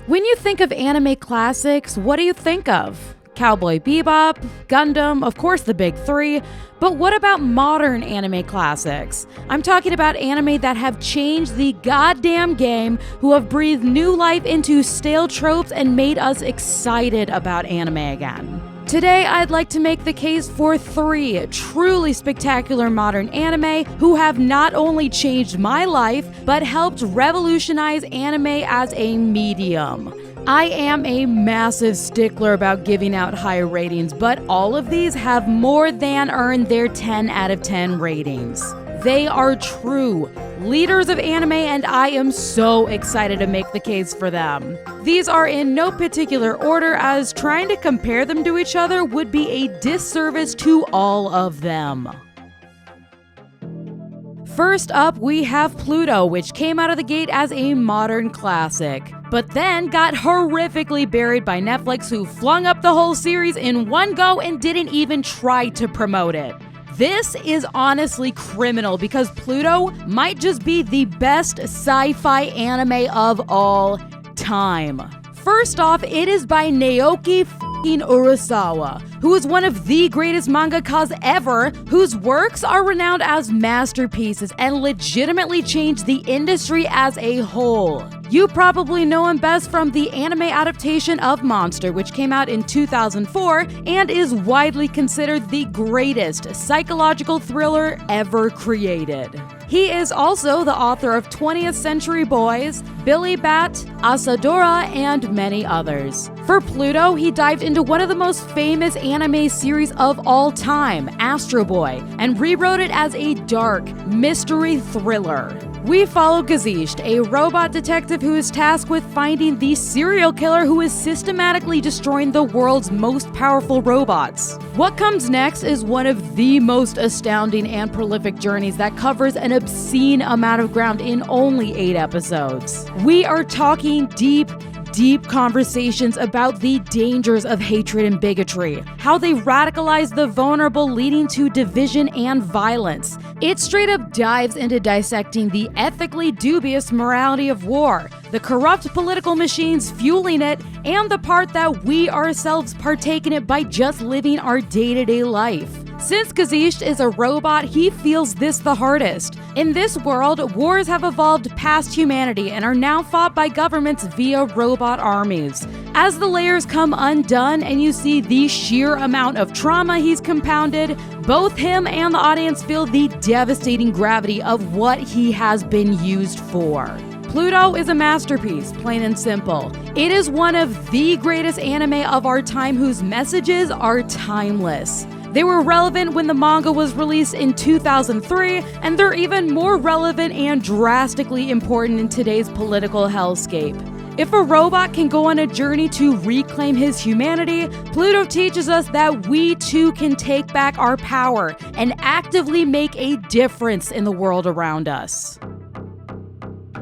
When you think of anime classics, what do you think of? Cowboy Bebop, Gundam, of course the big three, but what about modern anime classics? I'm talking about anime that have changed the goddamn game, who have breathed new life into stale tropes and made us excited about anime again. Today, I'd like to make the case for 3 truly spectacular modern anime who have not only changed my life, but helped revolutionize anime as a medium. I am a massive stickler about giving out high ratings, but all of these have more than earned their 10 out of 10 ratings. They are true leaders of anime, and I am so excited to make the case for them. These are in no particular order, as trying to compare them to each other would be a disservice to all of them. First up, we have Pluto, which came out of the gate as a modern classic, but then got horrifically buried by Netflix, who flung up the whole series in one go and didn't even try to promote it. This is honestly criminal, because Pluto might just be the best sci-fi anime of all time. First off, it is by Naoki Urasawa, who is one of the greatest mangakas ever, whose works are renowned as masterpieces and legitimately changed the industry as a whole. You probably know him best from the anime adaptation of Monster, which came out in 2004 and is widely considered the greatest psychological thriller ever created. He is also the author of 20th Century Boys, Billy Bat, Asadora, and many others. For Pluto, he dived into one of the most famous anime series of all time, Astro Boy, and rewrote it as a dark mystery thriller. We follow Gazish, a robot detective who is tasked with finding the serial killer who is systematically destroying the world's most powerful robots. What comes next is one of the most astounding and prolific journeys that covers an obscene amount of ground in only 8 episodes. We are talking deep conversations about the dangers of hatred and bigotry, how they radicalize the vulnerable, leading to division and violence. It straight up dives into dissecting the ethically dubious morality of war, the corrupt political machines fueling it, and the part that we ourselves partake in it by just living our day-to-day life. Since Gazish is a robot, he feels this the hardest. In this world, wars have evolved past humanity and are now fought by governments via robot armies. As the layers come undone and you see the sheer amount of trauma he's compounded, both him and the audience feel the devastating gravity of what he has been used for. Pluto is a masterpiece, plain and simple. It is one of the greatest anime of our time whose messages are timeless. They were relevant when the manga was released in 2003, and they're even more relevant and drastically important in today's political hellscape. If a robot can go on a journey to reclaim his humanity, Pluto teaches us that we too can take back our power and actively make a difference in the world around us.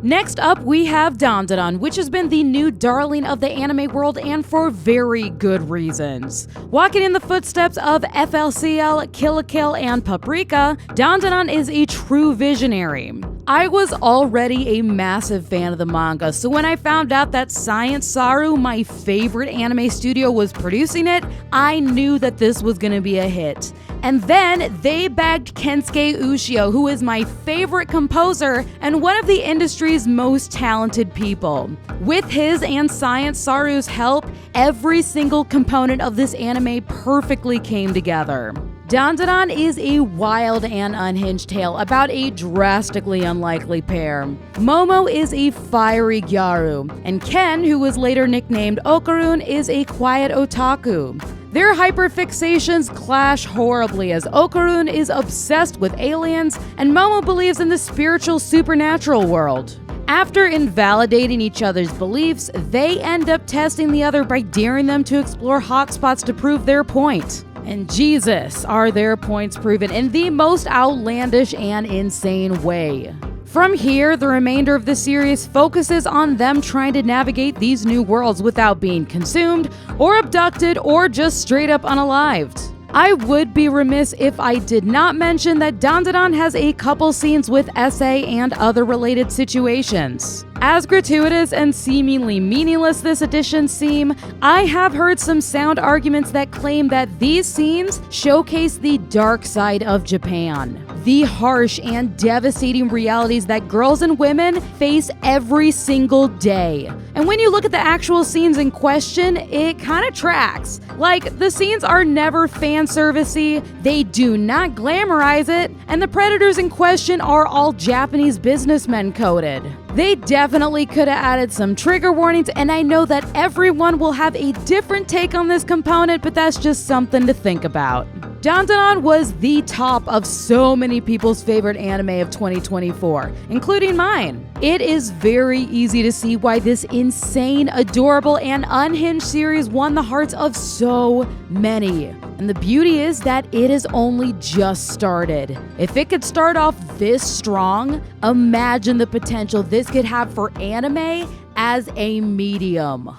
Next up, we have Dandadan, which has been the new darling of the anime world, and for very good reasons. Walking in the footsteps of FLCL, Kill la Kill, and Paprika, Dandadan is a true visionary. I was already a massive fan of the manga, so when I found out that Science Saru, my favorite anime studio, was producing it, I knew that this was gonna be a hit. And then they bagged Kensuke Ushio, who is my favorite composer and one of the industry's most talented people. With his and Science Saru's help, every single component of this anime perfectly came together. Dandadan is a wild and unhinged tale about a drastically unlikely pair. Momo is a fiery gyaru, and Ken, who was later nicknamed Okarun, is a quiet otaku. Their hyperfixations clash horribly, as Okarun is obsessed with aliens and Momo believes in the spiritual supernatural world. After invalidating each other's beliefs, they end up testing the other by daring them to explore hotspots to prove their point. And Jesus, are their points proven in the most outlandish and insane way. From here, the remainder of the series focuses on them trying to navigate these new worlds without being consumed, or abducted, or just straight up unalived. I would be remiss if I did not mention that Dandadan has a couple scenes with SA and other related situations. As gratuitous and seemingly meaningless this additions seem, I have heard some sound arguments that claim that these scenes showcase the dark side of Japan. The harsh and devastating realities that girls and women face every single day. And when you look at the actual scenes in question, it kind of tracks. Like, the scenes are never fan servicey, they do not glamorize it, and the predators in question are all Japanese businessmen coded. They definitely could have added some trigger warnings, and I know that everyone will have a different take on this component, but that's just something to think about. Dandadan was the top of so many people's favorite anime of 2024, including mine. It is very easy to see why this insane, adorable, and unhinged series won the hearts of so many. And the beauty is that it has only just started. If it could start off this strong, imagine the potential this could have for anime as a medium.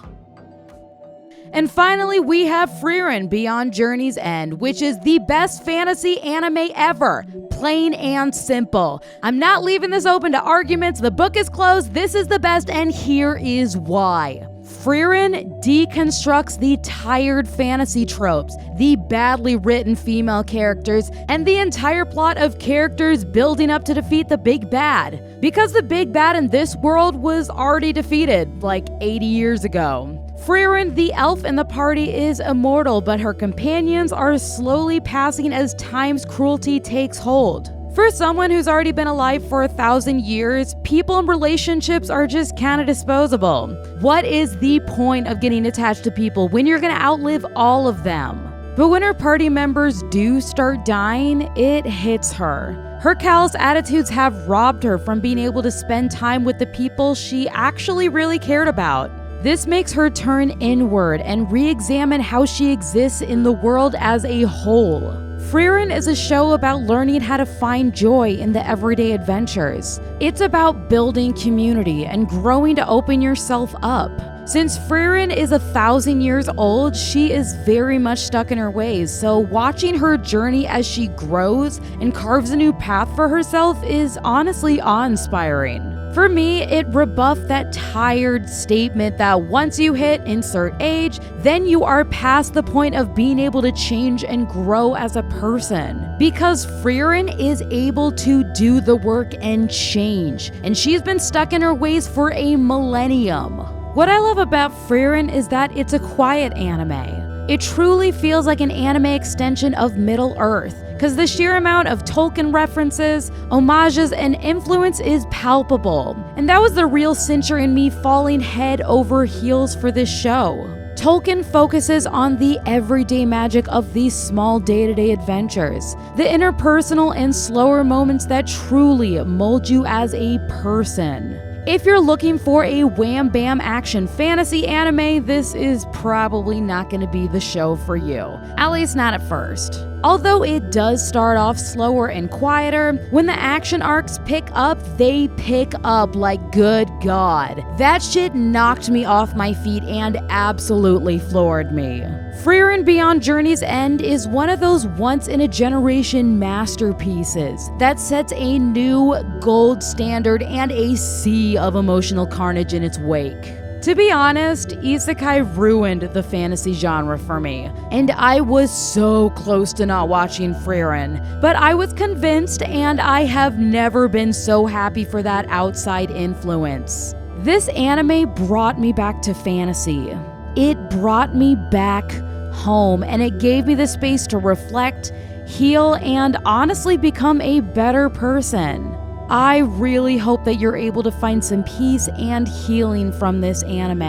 And finally, we have Frieren Beyond Journey's End, which is the best fantasy anime ever. Plain and simple. I'm not leaving this open to arguments. The book is closed. This is the best, and here is why. Frieren deconstructs the tired fantasy tropes, the badly written female characters, and the entire plot of characters building up to defeat the big bad. Because the big bad in this world was already defeated, like 80 years ago. Frieren, the elf in the party, is immortal, but her companions are slowly passing as time's cruelty takes hold. For someone who's already been alive for 1,000 years, people and relationships are just kind of disposable. What is the point of getting attached to people when you're gonna outlive all of them? But when her party members do start dying, it hits her. Her callous attitudes have robbed her from being able to spend time with the people she actually really cared about. This makes her turn inward and re-examine how she exists in the world as a whole. Frieren is a show about learning how to find joy in the everyday adventures. It's about building community and growing to open yourself up. Since Frieren is 1,000 years old, she is very much stuck in her ways, so watching her journey as she grows and carves a new path for herself is honestly awe-inspiring. For me, it rebuffed that tired statement that once you hit insert age, then you are past the point of being able to change and grow as a person. Because Frieren is able to do the work and change, and she's been stuck in her ways for a millennium. What I love about Frieren is that it's a quiet anime. It truly feels like an anime extension of Middle-earth, because the sheer amount of Tolkien references, homages, and influence is palpable. And that was the real cincher in me falling head over heels for this show. Tolkien focuses on the everyday magic of these small day-to-day adventures, the interpersonal and slower moments that truly mold you as a person. If you're looking for a wham-bam action fantasy anime, this is probably not going to be the show for you. At least not at first. Although it does start off slower and quieter, when the action arcs pick up, they pick up like good God. That shit knocked me off my feet and absolutely floored me. Frieren Beyond Journey's End is one of those once-in-a-generation masterpieces that sets a new gold standard and a sea of emotional carnage in its wake. To be honest, isekai ruined the fantasy genre for me, and I was so close to not watching Frieren, but I was convinced, and I have never been so happy for that outside influence. This anime brought me back to fantasy. It brought me back home, and it gave me the space to reflect, heal, and honestly become a better person. I really hope that you're able to find some peace and healing from this anime.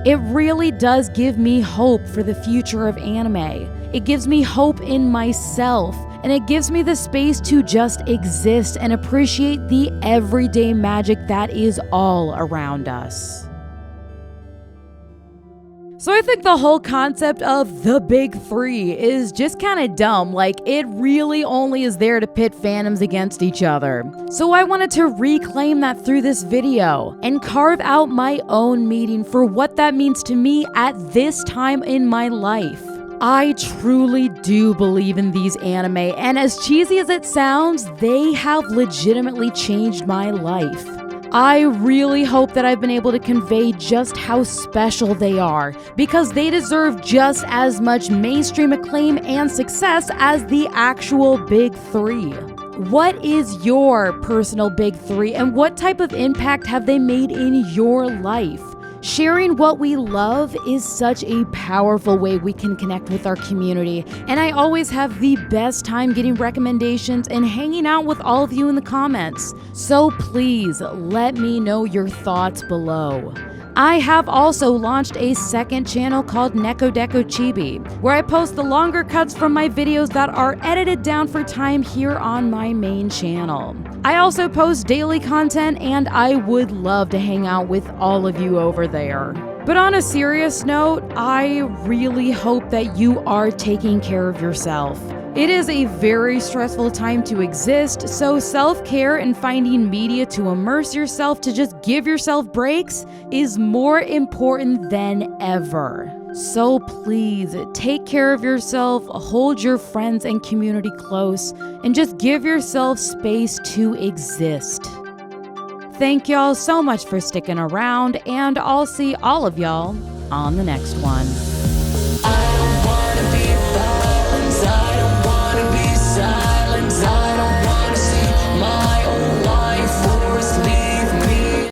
It really does give me hope for the future of anime. It gives me hope in myself, and it gives me the space to just exist and appreciate the everyday magic that is all around us. So I think the whole concept of the big three is just kind of dumb. Like, it really only is there to pit fandoms against each other. So I wanted to reclaim that through this video and carve out my own meaning for what that means to me at this time in my life. I truly do believe in these anime, and as cheesy as it sounds, they have legitimately changed my life. I really hope that I've been able to convey just how special they are, because they deserve just as much mainstream acclaim and success as the actual big three. What is your personal big three, and what type of impact have they made in your life? Sharing what we love is such a powerful way we can connect with our community, and I always have the best time getting recommendations and hanging out with all of you in the comments. So please let me know your thoughts below. I have also launched a second channel called Neko Deko Chibi, where I post the longer cuts from my videos that are edited down for time here on my main channel. I also post daily content, and I would love to hang out with all of you over there. But on a serious note, I really hope that you are taking care of yourself. It is a very stressful time to exist, so self-care and finding media to immerse yourself, to just give yourself breaks, is more important than ever. So please take care of yourself, hold your friends and community close, and just give yourself space to exist. Thank y'all so much for sticking around, and I'll see all of y'all on the next one.